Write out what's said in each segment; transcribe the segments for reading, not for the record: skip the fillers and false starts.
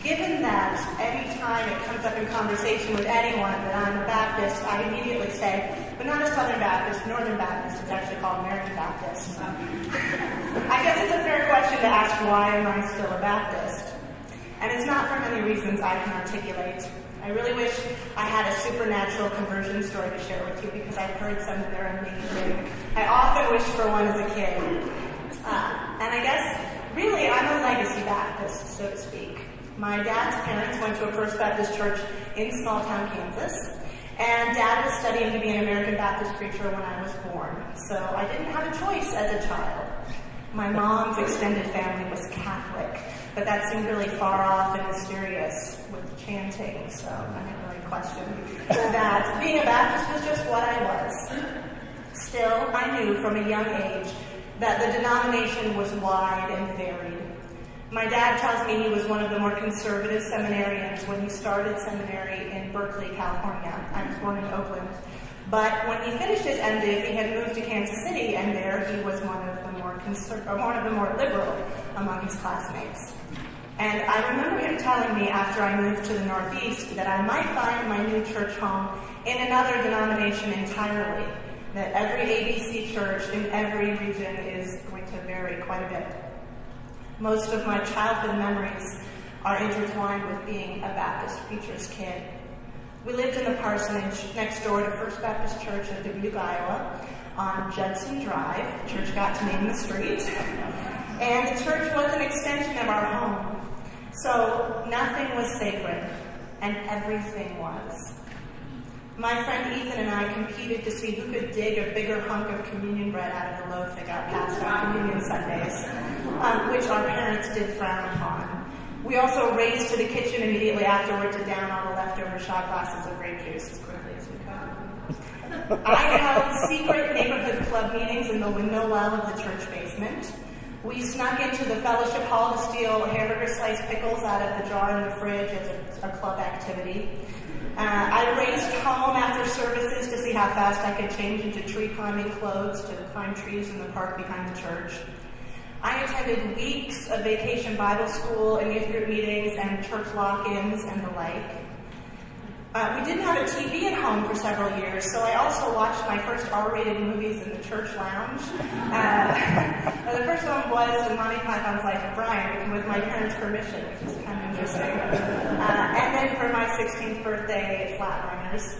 Given that any time it comes up in conversation with anyone that I'm a Baptist, I immediately say, but not a Southern Baptist, Northern Baptist, it's actually called American Baptist. I guess it's a fair question to ask, why am I still a Baptist? And it's not for many reasons I can articulate. I really wish I had a supernatural conversion story to share with you, because I've heard some that are amazing. I often wished for one as a kid. And I guess, really, I'm a legacy Baptist, so to speak. My dad's parents went to a First Baptist church in small-town Kansas, and Dad was studying to be an American Baptist preacher when I was born, so I didn't have a choice as a child. My mom's extended family was Catholic, but that seemed really far off and mysterious with chanting, so I didn't really question that. Being a Baptist was just what I was. Still, I knew from a young age that the denomination was wide and varied. My dad tells me he was one of the more conservative seminarians when he started seminary in Berkeley, California. I was born in Oakland. But when he finished his MDiv, he had moved to Kansas City, and there he was one of the more liberal among his classmates. And I remember him telling me after I moved to the Northeast that I might find my new church home in another denomination entirely, that every ABC church in every region is going to vary quite a bit. Most of my childhood memories are intertwined with being a Baptist preacher's kid. We lived in the parsonage next door to First Baptist Church in Dubuque, Iowa, on Judson Drive. The church got to name the street. And the church was an extension of our home. So nothing was sacred, and everything was. My friend Ethan and I competed to see who could dig a bigger hunk of communion bread out of the loaf that got passed on communion Sundays, which our parents did frown upon. We also raced to the kitchen immediately afterward to down all the leftover shot glasses of grape juice as quickly as we could. I held secret neighborhood club meetings in the window well of the church basement. We snuck into the fellowship hall to steal hamburger sliced pickles out of the jar in the fridge as a club activity. I raced home after services to see how fast I could change into tree climbing clothes to climb trees in the park behind the church. I attended weeks of vacation Bible school and youth group meetings and church lock-ins and the like. We didn't have a TV at home for several years, so I also watched my first R-rated movies in the church lounge. The first one was the Monty Python's Life of Brian, with my parents' permission, which is kind of interesting. And then for my 16th birthday, Flatliners.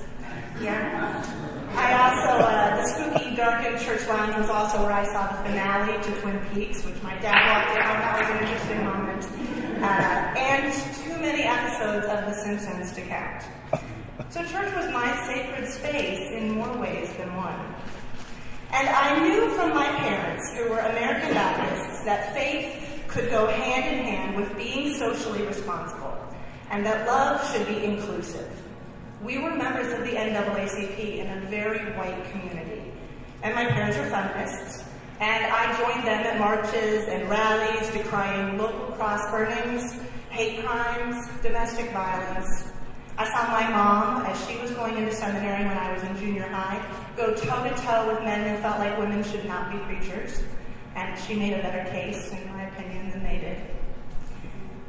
Yeah. I also, the spooky, darkened church lounge was also where I saw the finale to Twin Peaks, which my dad walked in on. That was an interesting moment. And too many episodes of The Simpsons to count. So church was my sacred space in more ways than one. And I knew from my parents, who were American Baptists, that faith could go hand in hand with being socially responsible, and that love should be inclusive. We were members of the NAACP in a very white community, and my parents were feminists, and I joined them at marches and rallies decrying local cross burnings, hate crimes, domestic violence. I saw my mom, as she was going into seminary when I was in junior high, go toe-to-toe with men who felt like women should not be preachers, and she made a better case, in my opinion, than they did.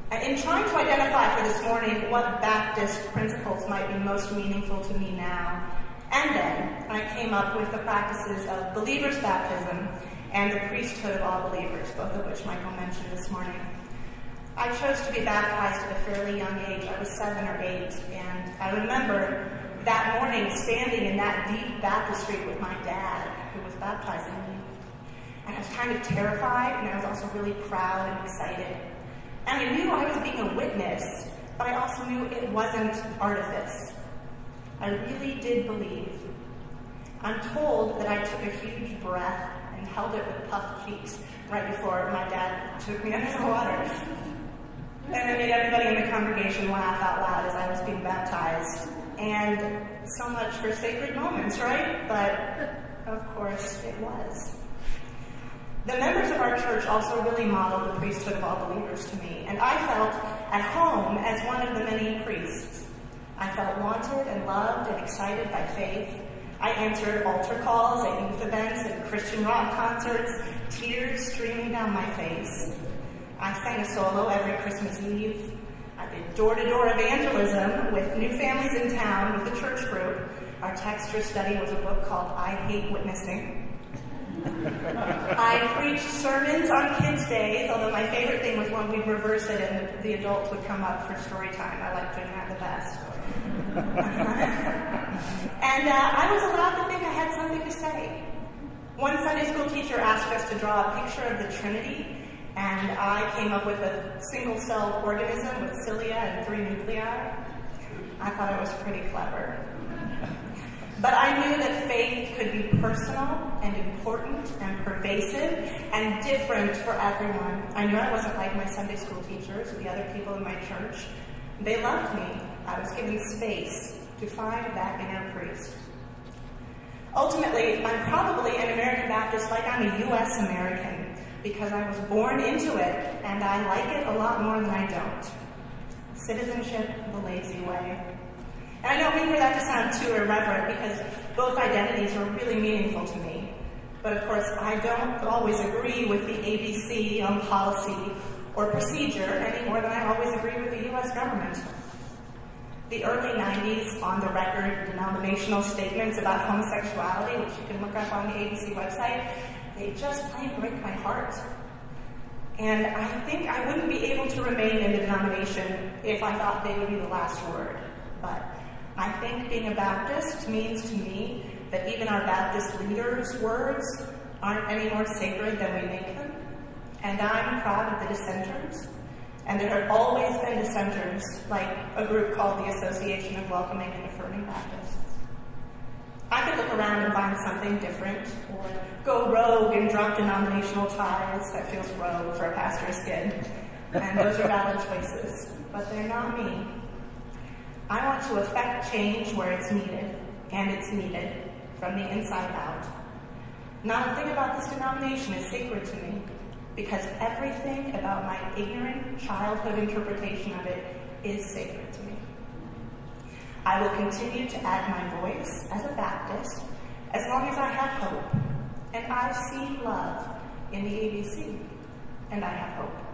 And in trying to identify for this morning what Baptist principles might be most meaningful to me now and then, I came up with the practices of believer's baptism and the priesthood of all believers, both of which Michael mentioned this morning. I chose to be baptized at a fairly young age. I was 7 or 8, and I remember that morning standing in that deep baptistry with my dad, who was baptizing me. And I was kind of terrified, and I was also really proud and excited. And I knew I was being a witness, but I also knew it wasn't artifice. I really did believe. I'm told that I took a huge breath and held it with puffed cheeks right before my dad took me under the water. And I made everybody in the congregation laugh out loud as I was being baptized. And so much for sacred moments, right? But, of course, it was. The members of our church also really modeled the priesthood of all believers to me, and I felt at home as one of the many priests. I felt wanted and loved and excited by faith. I answered altar calls at youth events and Christian rock concerts, tears streaming down my face. I sang a solo every Christmas Eve. I I did door-to-door evangelism with new families in town with the church group. Our text for study was a book called I Hate Witnessing. I preached sermons on kids' days, although my favorite thing was when we'd reverse it and the adults would come up for story time. I liked doing that the best. And I was allowed to think I had something to say. One Sunday school teacher asked us to draw a picture of the Trinity, and I came up with a single-celled organism with cilia and 3 nuclei. I thought it was pretty clever. But I knew that faith could be personal and important and pervasive and different for everyone. I knew I wasn't like my Sunday school teachers or the other people in my church. They loved me. I was given space to find that inner priest. Ultimately, I'm probably an American Baptist like I'm a U.S. American because I was born into it and I like it a lot more than I don't. Citizenship the lazy way. And I don't mean for that to sound too irreverent because both identities are really meaningful to me. But of course, I don't always agree with the ABC on policy or procedure any more than I always agree with the U.S. government. The early 90s on-the-record denominational statements about homosexuality, which you can look up on the ABC website, they just plain break my heart. And I think I wouldn't be able to remain in the denomination if I thought they would be the last word. But I think being a Baptist means to me that even our Baptist leaders' words aren't any more sacred than we make them. And I'm proud of the dissenters. And there have always been dissenters, like a group called the Association of Welcoming and Affirming Baptists. I could look around and find something different, or go rogue and drop denominational ties. That feels rogue for a pastor's kid. And those are valid choices, but they're not me. I want to affect change where it's needed, and it's needed from the inside out. Not a thing about this denomination is sacred to me, because everything about my ignorant childhood interpretation of it is sacred to me. I will continue to add my voice as a Baptist as long as I have hope, and I've seen love in the ABC, and I have hope.